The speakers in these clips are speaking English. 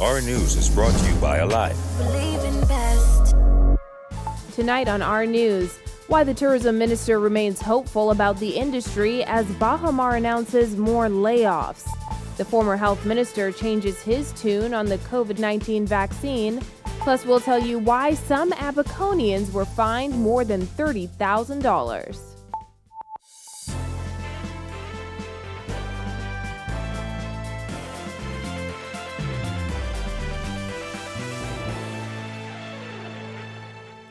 Our News is brought to you by Alive. Tonight on Our News, why the tourism minister remains hopeful about the industry as Bahama announces more layoffs. The former health minister changes his tune on the COVID-19 vaccine. Plus, we'll tell you why some Abaconians were fined more than $30,000.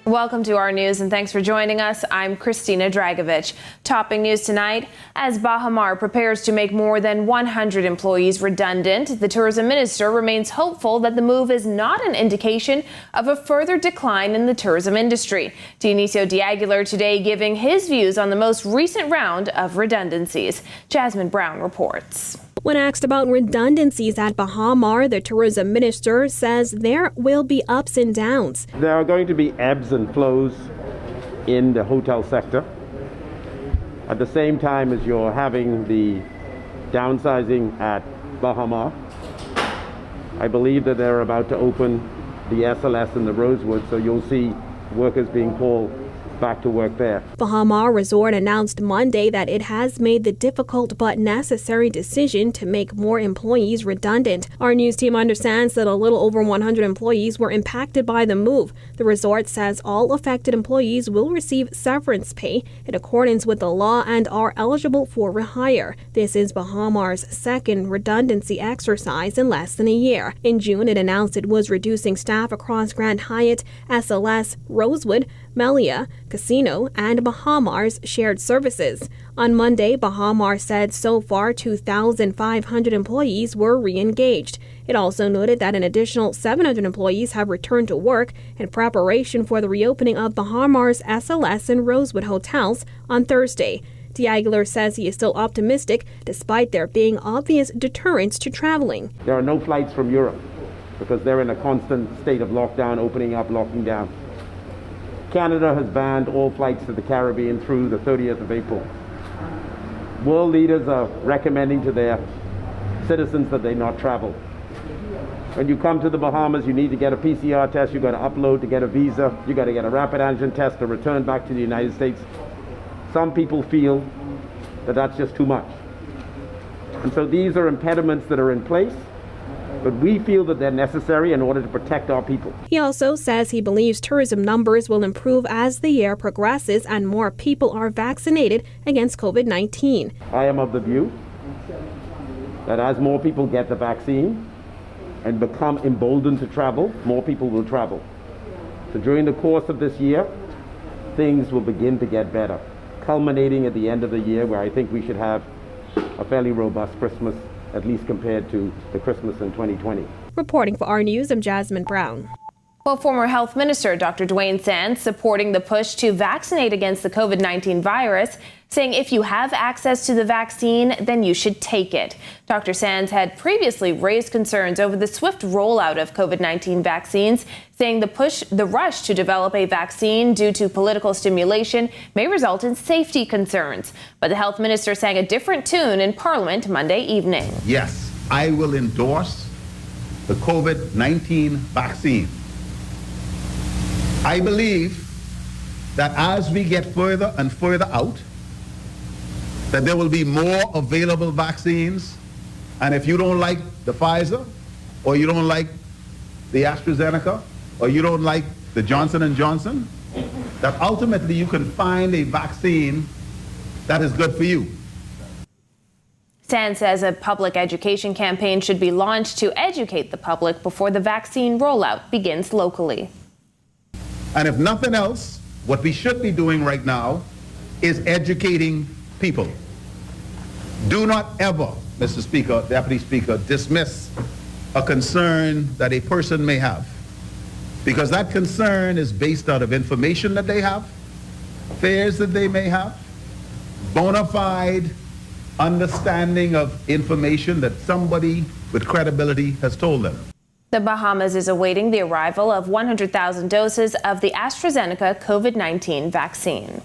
Welcome to Our News and thanks for joining us. I'm Christina Dragovich. Topping news tonight, as Bahama prepares to make more than 100 employees redundant, the tourism minister remains hopeful that the move is not an indication of a further decline in the tourism industry. Dionisio D'Aguilar today giving his views on the most recent round of redundancies. Jasmine Brown reports. When asked about redundancies at Bahama, the tourism minister says there will be ups and downs. There are going to be ebbs and flows in the hotel sector. At the same time as you're having the downsizing at Bahama, I believe that they're about to open the SLS in the Rosewood, so you'll see workers being called back to work there. Bahama Resort announced Monday that it has made the difficult but necessary decision to make more employees redundant. Our news team understands that a little over 100 employees were impacted by the move. The resort says all affected employees will receive severance pay in accordance with the law and are eligible for rehire. This is Bahama's second redundancy exercise in less than a year. In June, it announced it was reducing staff across Grand Hyatt, SLS, Rosewood, Melia, Casino, and Bahamar's shared services. On Monday, Bahamar said so far 2,500 employees were re-engaged. It also noted that an additional 700 employees have returned to work in preparation for the reopening of Bahamar's SLS and Rosewood hotels on Thursday. D'Aguilar says he is still optimistic despite there being obvious deterrents to traveling. There are no flights from Europe because they're in a constant state of lockdown, opening up, locking down. Canada has banned all flights to the Caribbean through the 30th of April. World leaders are recommending to their citizens that they not travel. When you come to the Bahamas, you need to get a PCR test, you've got to upload to get a visa, you've got to get a rapid antigen test to return back to the United States. Some people feel that that's just too much. And so these are impediments that are in place, but we feel that they're necessary in order to protect our people. He also says he believes tourism numbers will improve as the year progresses and more people are vaccinated against COVID-19. I am of the view that as more people get the vaccine and become emboldened to travel, more people will travel. So during the course of this year, things will begin to get better, culminating at the end of the year where I think we should have a fairly robust Christmas, at least compared to the Christmas in 2020. Reporting for Our News, I'm Jasmine Brown. Well, former health minister Dr. Dwayne Sands supporting the push to vaccinate against the COVID-19 virus, saying if you have access to the vaccine, then you should take it. Dr. Sands had previously raised concerns over the swift rollout of COVID-19 vaccines, saying the rush to develop a vaccine due to political stimulation may result in safety concerns. But the health minister sang a different tune in Parliament Monday evening. Yes, I will endorse the COVID-19 vaccine. I believe that as we get further and further out, that there will be more available vaccines, and if you don't like the Pfizer, or you don't like the AstraZeneca, or you don't like the Johnson & Johnson, that ultimately you can find a vaccine that is good for you. Sands says a public education campaign should be launched to educate the public before the vaccine rollout begins locally. And if nothing else, what we should be doing right now is educating people. Do not ever, Mr. Speaker, Deputy Speaker, dismiss a concern that a person may have, because that concern is based out of information that they have, fears that they may have, bona fide understanding of information that somebody with credibility has told them. The Bahamas is awaiting the arrival of 100,000 doses of the AstraZeneca COVID-19 vaccine.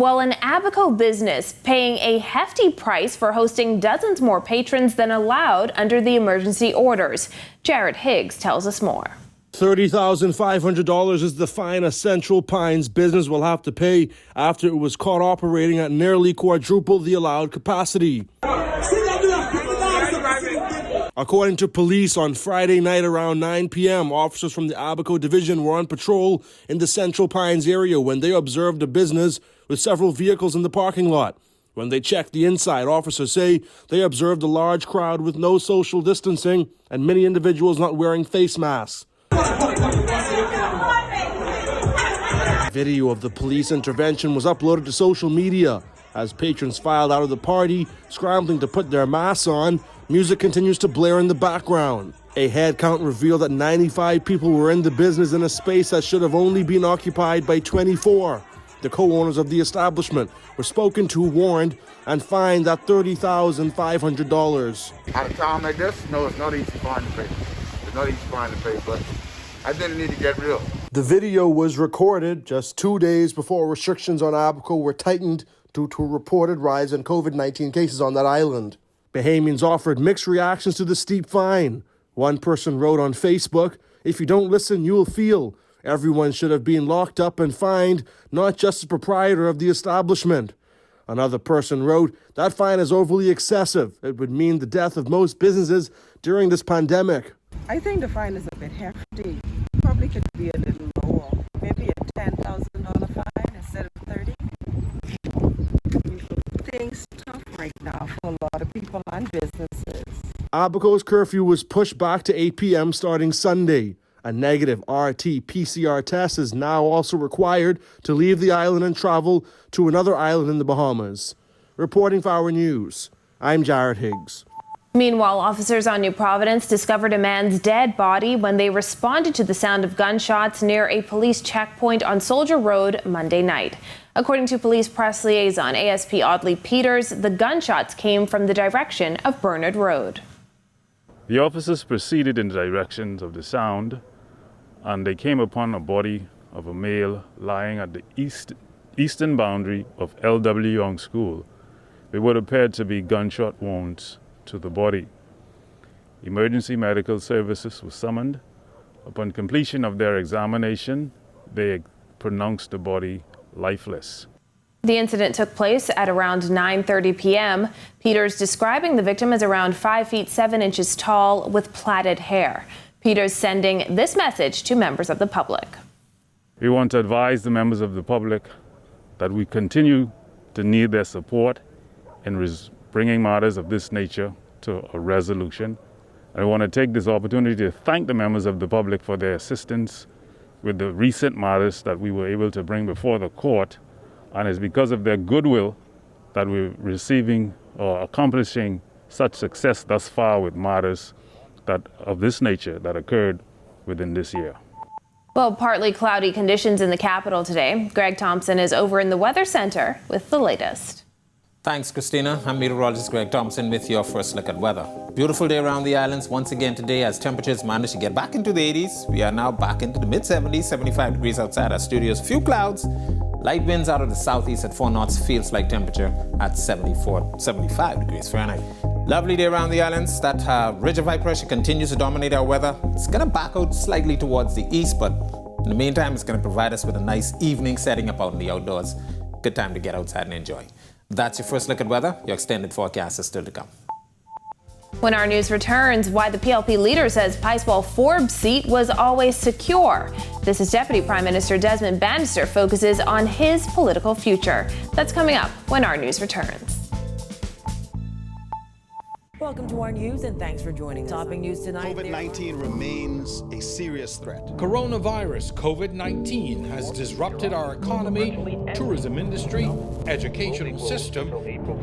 Well, an Abaco business paying a hefty price for hosting dozens more patrons than allowed under the emergency orders. Jared Higgs tells us more. $30,500 is the fine a Central Pines business will have to pay after it was caught operating at nearly quadruple the allowed capacity. According to police, on Friday night around 9 p.m., officers from the Abaco division were on patrol in the Central Pines area when they observed a business with several vehicles in the parking lot. When they checked the inside, officers say they observed a large crowd with no social distancing and many individuals not wearing face masks. Video of the police intervention was uploaded to social media. As patrons filed out of the party, scrambling to put their masks on, music continues to blare in the background. A head count revealed that 95 people were in the business in a space that should have only been occupied by 24. The co-owners of the establishment were spoken to, warned, and fined at $30,500. At a time like this, no, it's not easy to find the pay. It's not easy to find the pay, but I didn't need to get real. The video was recorded just 2 days before restrictions on Abaco were tightened due to a reported rise in COVID-19 cases on that island. Bahamians offered mixed reactions to the steep fine. One person wrote on Facebook, "If you don't listen, you'll feel. Everyone should have been locked up and fined, not just the proprietor of the establishment." Another person wrote, "That fine is overly excessive. It would mean the death of most businesses during this pandemic." I think the fine is a bit hefty. Probably could be a little lower. Maybe a $10,000 fine instead of 30. Things tough right now for a lot of people and businesses. Abaco's curfew was pushed back to 8 p.m. starting Sunday. A negative RT-PCR test is now also required to leave the island and travel to another island in the Bahamas. Reporting for Our News, I'm Jared Higgs. Meanwhile, officers on New Providence discovered a man's dead body when they responded to the sound of gunshots near a police checkpoint on Soldier Road Monday night. According to police press liaison ASP Audley Peters, the gunshots came from the direction of Bernard Road. The officers proceeded in the direction of the sound, and they came upon a body of a male lying at the eastern boundary of L.W. Young School. With what appeared to be gunshot wounds to the body. Emergency medical services were summoned. Upon completion of their examination, they pronounced the body lifeless. The incident took place at around 9:30 p.m. Peters describing the victim as around 5 feet 7 inches tall with plaited hair. Peters sending this message to members of the public. We want to advise the members of the public that we continue to need their support in bringing matters of this nature to a resolution. I want to take this opportunity to thank the members of the public for their assistance with the recent matters that we were able to bring before the court, and it's because of their goodwill that we're receiving or accomplishing such success thus far with matters that of this nature that occurred within this year. Well, partly cloudy conditions in the capital today. Greg Thompson is over in the Weather Center with the latest. Thanks, Christina. I'm meteorologist Greg Thompson with your first look at weather. Beautiful day around the islands once again today as temperatures manage to get back into the 80s. We are now back into the mid-70s, 75 degrees outside our studios. Few clouds, light winds out of the southeast at 4 knots, feels like temperature at 75 degrees Fahrenheit. Lovely day around the islands. That ridge of high pressure continues to dominate our weather. It's going to back out slightly towards the east, but in the meantime, it's going to provide us with a nice evening setting up out in the outdoors. Good time to get outside and enjoy. That's your first look at weather. Your extended forecast is still to come. When our news returns, why the PLP leader says Picewell Forbes' seat was always secure. This is Deputy Prime Minister Desmond Bannister focuses on his political future. That's coming up when our news returns. Welcome to our news and thanks for joining us. Topping news tonight. COVID-19 remains a serious threat. Coronavirus COVID-19 has disrupted our economy, tourism industry, educational system,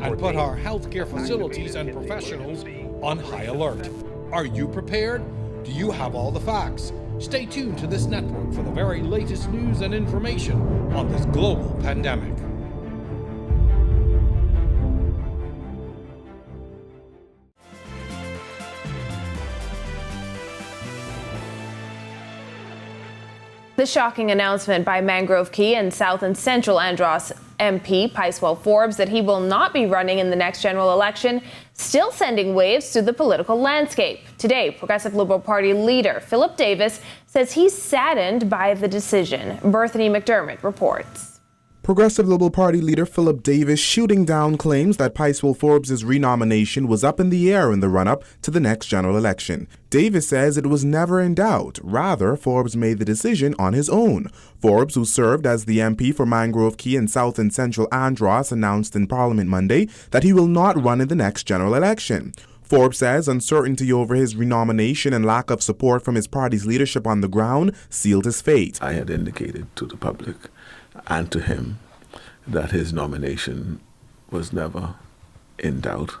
and put our healthcare facilities and professionals on high alert. Are you prepared? Do you have all the facts? Stay tuned to this network for the very latest news and information on this global pandemic. The shocking announcement by Mangrove Key in South and Central Andros MP Picewell Forbes that he will not be running in the next general election, still sending waves through the political landscape. Today, Progressive Liberal Party leader Philip Davis says he's saddened by the decision. Bethany McDermott reports. Progressive Liberal Party leader Philip Davis shooting down claims that Picewell Forbes' renomination was up in the air in the run-up to the next general election. Davis says it was never in doubt. Rather, Forbes made the decision on his own. Forbes, who served as the MP for Mangrove Key in South and Central Andros, announced in Parliament Monday that he will not run in the next general election. Forbes says uncertainty over his renomination and lack of support from his party's leadership on the ground sealed his fate. I had indicated to the public and to him that his nomination was never in doubt,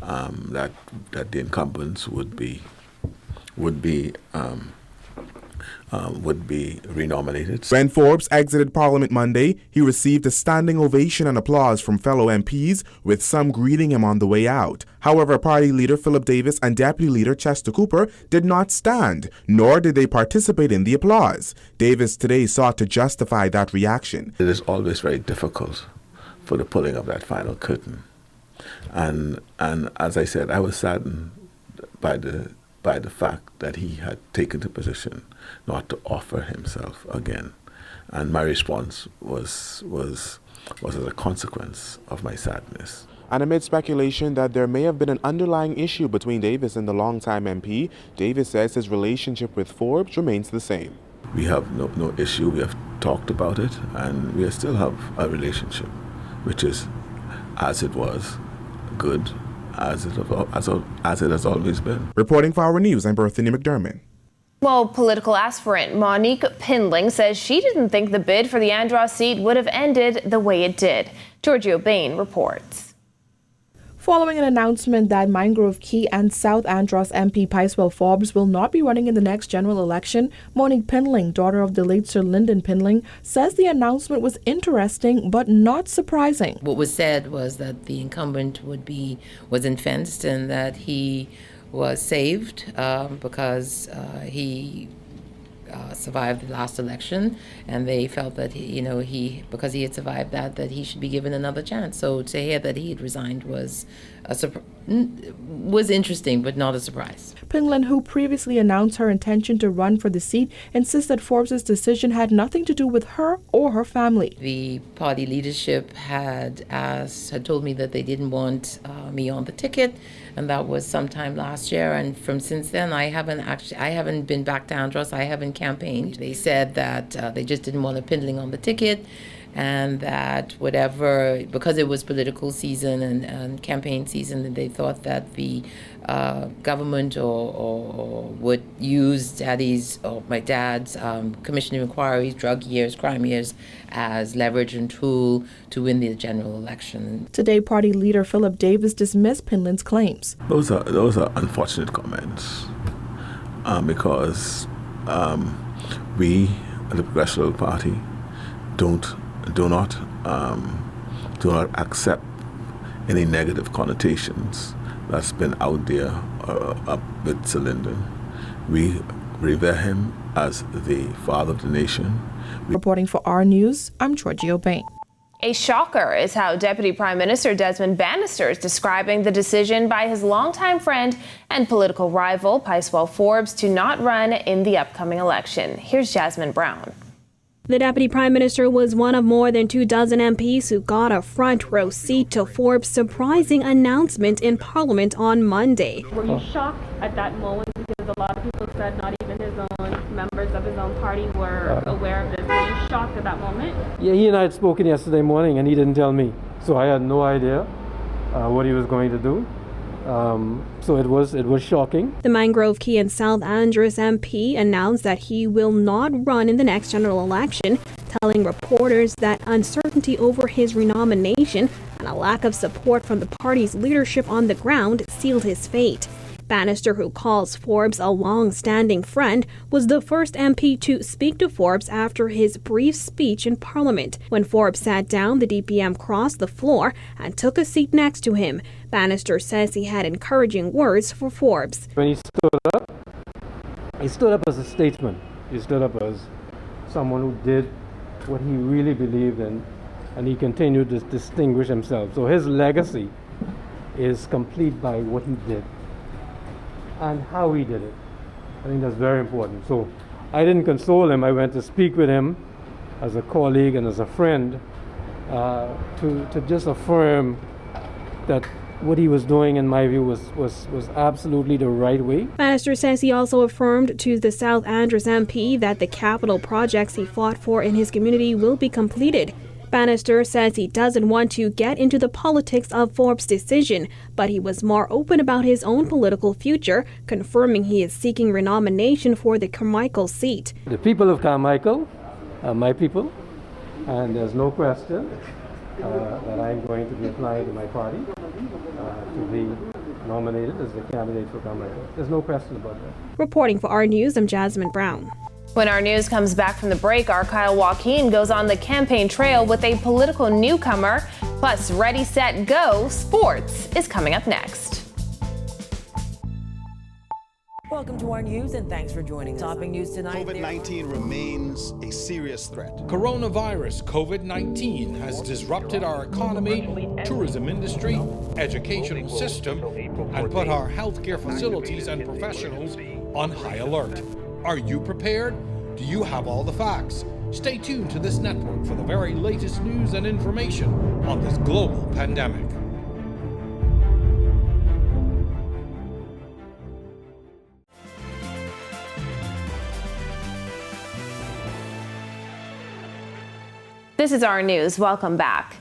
that the incumbents would be renominated. When Forbes exited Parliament Monday, he received a standing ovation and applause from fellow MPs, with some greeting him on the way out. However, party leader Philip Davis and deputy leader Chester Cooper did not stand, nor did they participate in the applause. Davis today sought to justify that reaction. It is always very difficult for the pulling of that final curtain. And as I said, I was saddened by the fact that he had taken the position not to offer himself again. And my response was as a consequence of my sadness. And amid speculation that there may have been an underlying issue between Davis and the longtime MP, Davis says his relationship with Forbes remains the same. We have no issue. We have talked about it, and we still have a relationship, which is, as it was, good, as it has always been. Reporting for Our News, I'm Bethany McDermott. Well, political aspirant Monique Pindling says she didn't think the bid for the Andros seat would have ended the way it did. Giorgio Bain reports. Following an announcement that Mangrove Key and South Andros MP Picewell Forbes will not be running in the next general election, Monique Pindling, daughter of the late Sir Lyndon Pindling, says the announcement was interesting but not surprising. What was said was that the incumbent was infenced and that he was saved because he survived the last election, and they felt that because he had survived that he should be given another chance. So to hear that he had resigned was interesting, but not a surprise. Pindling, who previously announced her intention to run for the seat, insists that Forbes' decision had nothing to do with her or her family. The party leadership had told me that they didn't want me on the ticket, and that was sometime last year. And from since then, I haven't been back to Andros. I haven't campaigned. They said that they just didn't want a Pindling on the ticket, and that because it was political season and campaign season, they thought that the government or would use Daddy's or my dad's commission of inquiries, drug years, crime years as leverage and tool to win the general election. Today, party leader Philip Davis dismissed Pindling's claims. Those are unfortunate comments because we, the Progressive Party, do not accept any negative connotations that's been out there with Sir Lyndon. We revere him as the father of the nation. Reporting for Our News, I'm Giorgio Bain. A shocker is how Deputy Prime Minister Desmond Bannister is describing the decision by his longtime friend and political rival, Picewell Forbes, to not run in the upcoming election. Here's Jasmine Brown. The Deputy Prime Minister was one of more than 24 MPs who got a front row seat to Forbes' surprising announcement in Parliament on Monday. Were you shocked at that moment? Because a lot of people said not even his own members of his own party were aware of this. Were you shocked at that moment? Yeah, he and I had spoken yesterday morning and he didn't tell me. So I had no idea what he was going to do. So it was shocking. The Mangrove Key and South Andros MP announced that he will not run in the next general election, telling reporters that uncertainty over his renomination and a lack of support from the party's leadership on the ground sealed his fate. Bannister, who calls Forbes a long-standing friend, was the first MP to speak to Forbes after his brief speech in Parliament. When Forbes sat down, the DPM crossed the floor and took a seat next to him. Bannister says he had encouraging words for Forbes. When he stood up as a statesman. He stood up as someone who did what he really believed in and he continued to distinguish himself. So his legacy is complete by what he did and how he did it. I think that's very important. So I didn't console him. I went to speak with him as a colleague and as a friend to just affirm that what he was doing, in my view, was absolutely the right way. Bannister says he also affirmed to the South Andros MP that the capital projects he fought for in his community will be completed. Bannister says he doesn't want to get into the politics of Forbes' decision, but he was more open about his own political future, confirming he is seeking renomination for the Carmichael seat. The people of Carmichael are my people, and there's no question that I'm going to be applying to my party to be nominated as the candidate for Carmichael. There's no question about that. Reporting for our News, I'm Jasmine Brown. When our news comes back from the break, our Kyle Joaquin goes on the campaign trail with a political newcomer. Plus, Ready, Set, Go, sports is coming up next. Welcome to our news and thanks for joining us. Topping news tonight. COVID-19 remains a serious threat. Coronavirus COVID-19 has disrupted our economy, tourism industry, educational system, and put our healthcare facilities and professionals on high alert. Are you prepared? Do you have all the facts? Stay tuned to this network for the very latest news and information on this global pandemic. This is our news. Welcome back.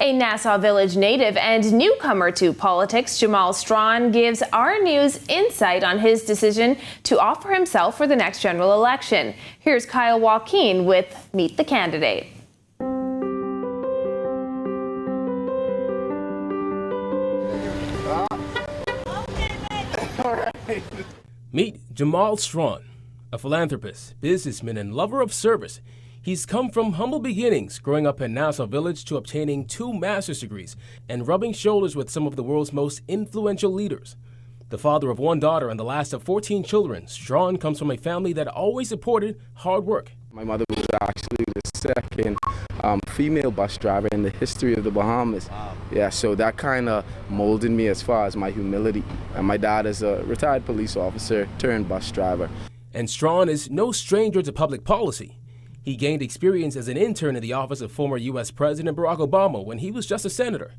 A Nassau Village native and newcomer to politics, Jamal Strawn, gives our news insight on his decision to offer himself for the next general election. Here's Kyle Joaquin with Meet the Candidate. Meet Jamal Strawn, a philanthropist, businessman, and lover of service. He's come from humble beginnings, growing up in Nassau Village to obtaining 2 master's degrees and rubbing shoulders with some of the world's most influential leaders. The father of 1 daughter and the last of 14 children, Strawn comes from a family that always supported hard work. My mother was actually the second female bus driver in the history of the Bahamas. Wow. Yeah, so that kind of molded me as far as my humility. And my dad is a retired police officer turned bus driver. And Strawn is no stranger to public policy. He gained experience as an intern in the office of former U.S. President Barack Obama when he was just a senator.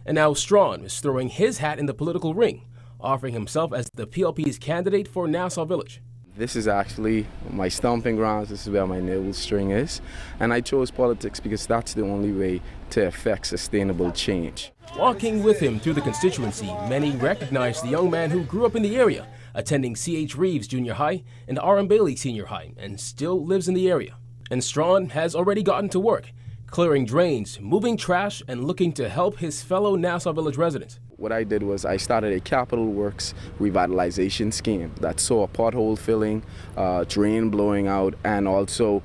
And now Strawn is throwing his hat in the political ring, offering himself as the PLP's candidate for Nassau Village. This is actually my stomping grounds. This is where my navel string is. And I chose politics because that's the only way to effect sustainable change. Walking with him through the constituency, many recognize the young man who grew up in the area, attending C.H. Reeves Junior High and R.M. Bailey Senior High, and still lives in the area. And Strawn has already gotten to work, clearing drains, moving trash, and looking to help his fellow Nassau Village residents. What I did was I started a capital works revitalization scheme that saw pothole filling, drain blowing out, and also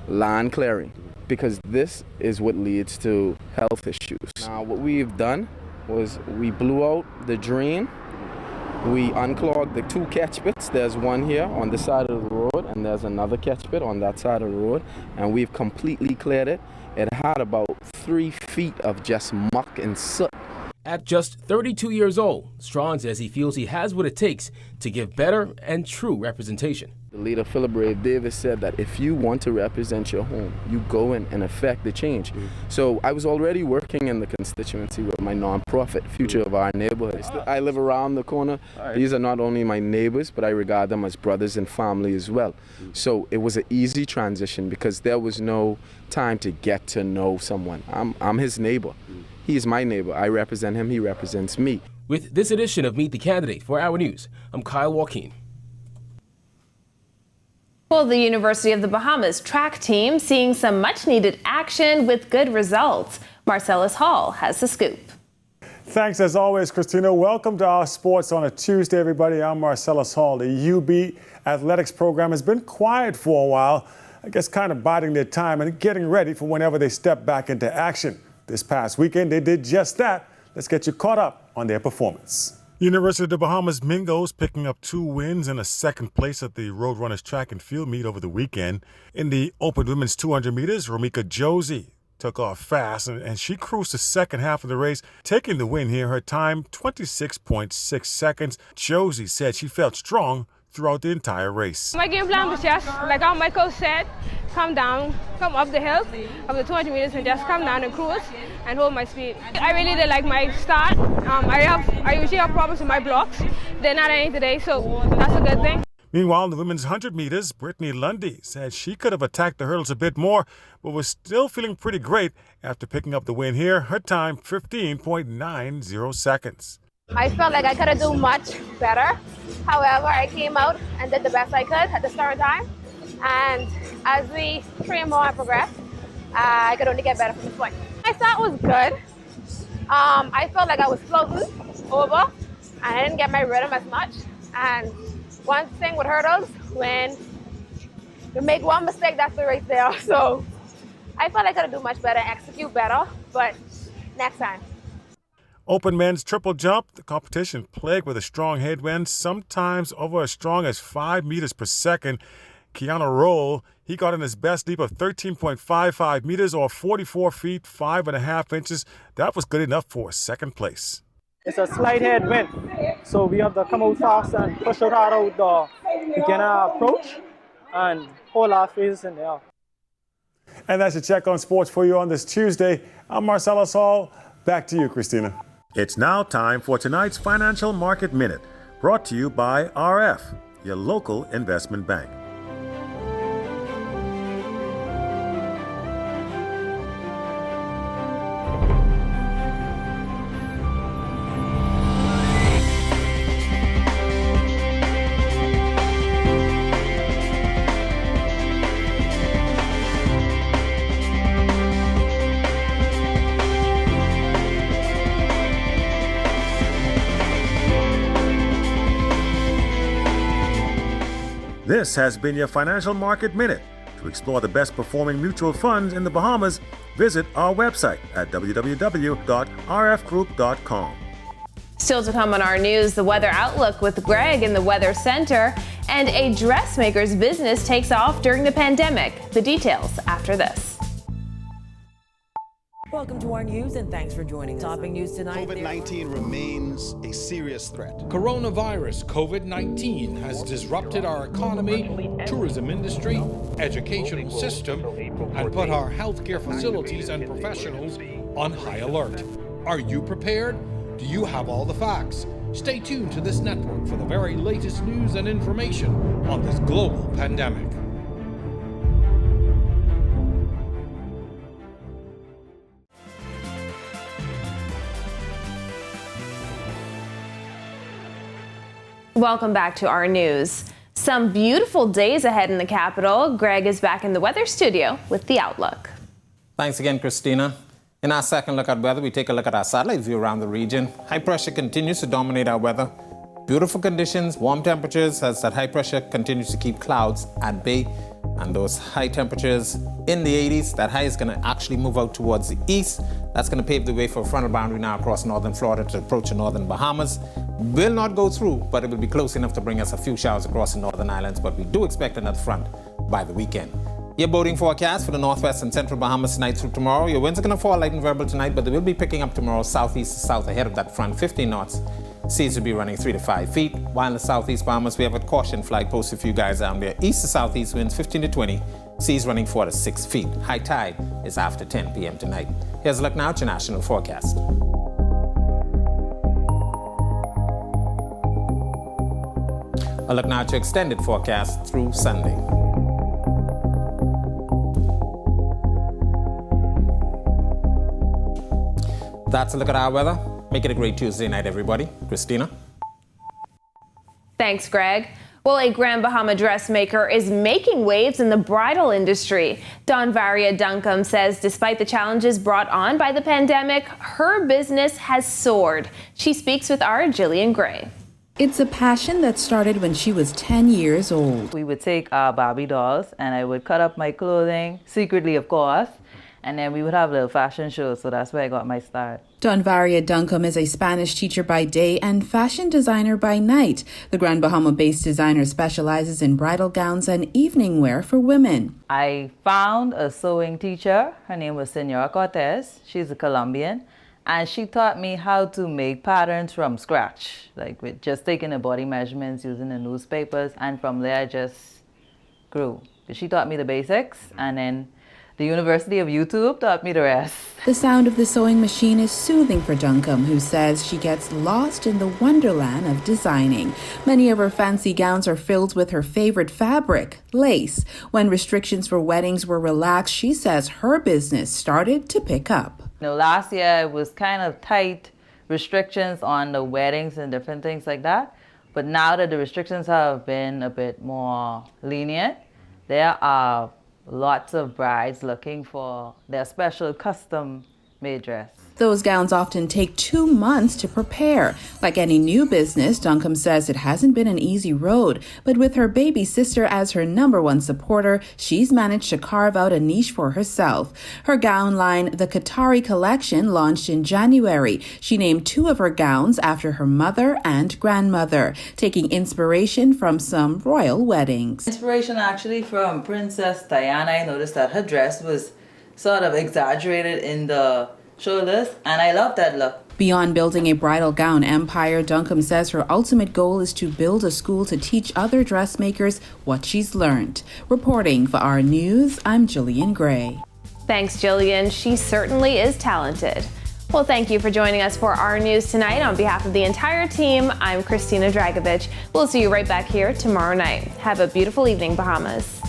land clearing, because this is what leads to health issues. Now what we've done was we blew out the drain. We unclogged the 2 catch pits. There's one here on this side of the road, and there's another catch pit on that side of the road, and we've completely cleared it. It had about 3 feet of just muck and soot. At just 32 years old, Strawn says he feels he has what it takes to give better and true representation. The leader, Philip Brave Davis, said that if you want to represent your home, you go in and affect the change. So I was already working in the constituency with my nonprofit, Future of Our Neighborhood. I live around the corner. These are not only my neighbors, but I regard them as brothers and family as well. So it was an easy transition because there was no time to get to know someone. I'm his neighbor. He is my neighbor. I represent him. He represents me. With this edition of Meet the Candidate for Our News, I'm Kyle Joaquin. Well, the University of the Bahamas track team seeing some much-needed action with good results. Marcellus Hall has the scoop. Thanks as always, Christina. Welcome to our sports on a Tuesday, everybody. I'm Marcellus Hall. The UB athletics program has been quiet for a while, I guess kind of biding their time and getting ready for whenever they step back into action. This past weekend, they did just that. Let's get you caught up on their performance. University of the Bahamas Mingos picking up 2 wins and a 2nd place at the Roadrunners track and field meet over the weekend. In the open women's 200 meters, Romika Josie took off fast, and she cruised the second half of the race, taking the win here. Her time, 26.6 seconds. Josie said she felt strong throughout the entire race. My game plan was just, like how my coach said, come down, come up the hill of the 200 meters and just come down and cruise and hold my speed. I really did like my start. I usually have problems with my blocks. They're not any today, so that's a good thing. Meanwhile, in the women's 100 meters, Brittany Lundy said she could have attacked the hurdles a bit more, but was still feeling pretty great after picking up the win here. Her time, 15.90 seconds. I felt like I could have done much better. However, I came out and did the best I could at the start time. And as we train more and progress, I could only get better from this point. My start was good. I felt like I was floating over, and I didn't get my rhythm as much. And one thing with hurdles, when you make one mistake, that's the race there. So I felt like I could do much better, execute better, but next time. Open men's triple jump, the competition plagued with a strong headwind, sometimes over as strong as 5 meters per second. Keanu Roll, he got in his best leap of 13.55 meters or 44 feet, 5.5 inches. That was good enough for second place. It's a slight headwind, so we have to come out fast and push out hard out the beginner approach and hold our phases in there. And that's a check on sports for you on this Tuesday. I'm Marcellus Hall. Back to you, Christina. It's now time for tonight's Financial Market Minute, brought to you by RF, your local investment bank. This has been your Financial Market Minute. To explore the best performing mutual funds in the Bahamas, visit our website at www.rfgroup.com. Still to come on our news, the weather outlook with Greg in the Weather Center, and a dressmaker's business takes off during the pandemic. The details after this. Welcome to our news and thanks for joining us. Topping news tonight. COVID-19 remains a serious threat. Coronavirus COVID-19 has disrupted our economy, tourism industry, educational system, and put our healthcare facilities and professionals on high alert. Are you prepared? Do you have all the facts? Stay tuned to this network for the very latest news and information on this global pandemic. Welcome back to our news. Some beautiful days ahead in the capital. Greg is back in the weather studio with the outlook. Thanks again, Christina. In our second look at weather, we take a look at our satellite view around the region. High pressure continues to dominate our weather. Beautiful conditions, warm temperatures as that high pressure continues to keep clouds at bay. And those high temperatures in the 80s, that high is going to actually move out towards the east. That's going to pave the way for a frontal boundary now across northern Florida to approach the northern Bahamas. Will not go through, but it will be close enough to bring us a few showers across the northern islands, but we do expect another front by the weekend. Your boating forecast for the northwest and central Bahamas tonight through tomorrow. Your winds are going to fall light and variable tonight, but they will be picking up tomorrow southeast to south ahead of that front, 15 knots. Seas will be running 3 to 5 feet. While in the southeast Bahamas, we have a caution flag posted for you guys down there. East to southeast winds 15 to 20. Seas running 4 to 6 feet. High tide is after 10 p.m. tonight. Here's a look now at your national forecast. A look now at your extended forecast through Sunday. That's a look at our weather. Make it a great Tuesday night, everybody. Christina? Thanks, Greg. Well, a Grand Bahama dressmaker is making waves in the bridal industry. Donvaria Duncombe says despite the challenges brought on by the pandemic, her business has soared. She speaks with our Jillian Gray. It's a passion that started when she was 10 years old. We would take our Barbie dolls and I would cut up my clothing, secretly of course, And then we would have little fashion shows, so that's where I got my start. Donvaria Duncombe is a Spanish teacher by day and fashion designer by night. The Grand Bahama-based designer specializes in bridal gowns and evening wear for women. I found a sewing teacher. Her name was Senora Cortez. She's a Colombian. And she taught me how to make patterns from scratch, like with just taking the body measurements, using the newspapers. And from there, I just grew. She taught me the basics, and then the University of YouTube taught me the rest. The sound of the sewing machine is soothing for Duncombe, who says she gets lost in the wonderland of designing. Many of her fancy gowns are filled with her favorite fabric, lace. When restrictions for weddings were relaxed, she says her business started to pick up. Last year it was kind of tight restrictions on the weddings and different things like that. But now that the restrictions have been a bit more lenient, there are lots of brides looking for their special custom-made dress. Those gowns often take 2 months to prepare. Like any new business, Duncombe says it hasn't been an easy road, but with her baby sister as her #1 supporter, she's managed to carve out a niche for herself. Her gown line, the Qatari Collection, launched in January. She named 2 of her gowns after her mother and grandmother, taking inspiration from some royal weddings. Inspiration actually from Princess Diana. I noticed that her dress was sort of exaggerated in the shoulders, and I love that look. Beyond building a bridal gown empire, Duncombe says her ultimate goal is to build a school to teach other dressmakers what she's learned. Reporting for our news, I'm Jillian Gray. Thanks, Jillian. She certainly is talented. Well, thank you for joining us for our news tonight. On behalf of the entire team, I'm Christina Dragovich. We'll see you right back here tomorrow night. Have a beautiful evening, Bahamas.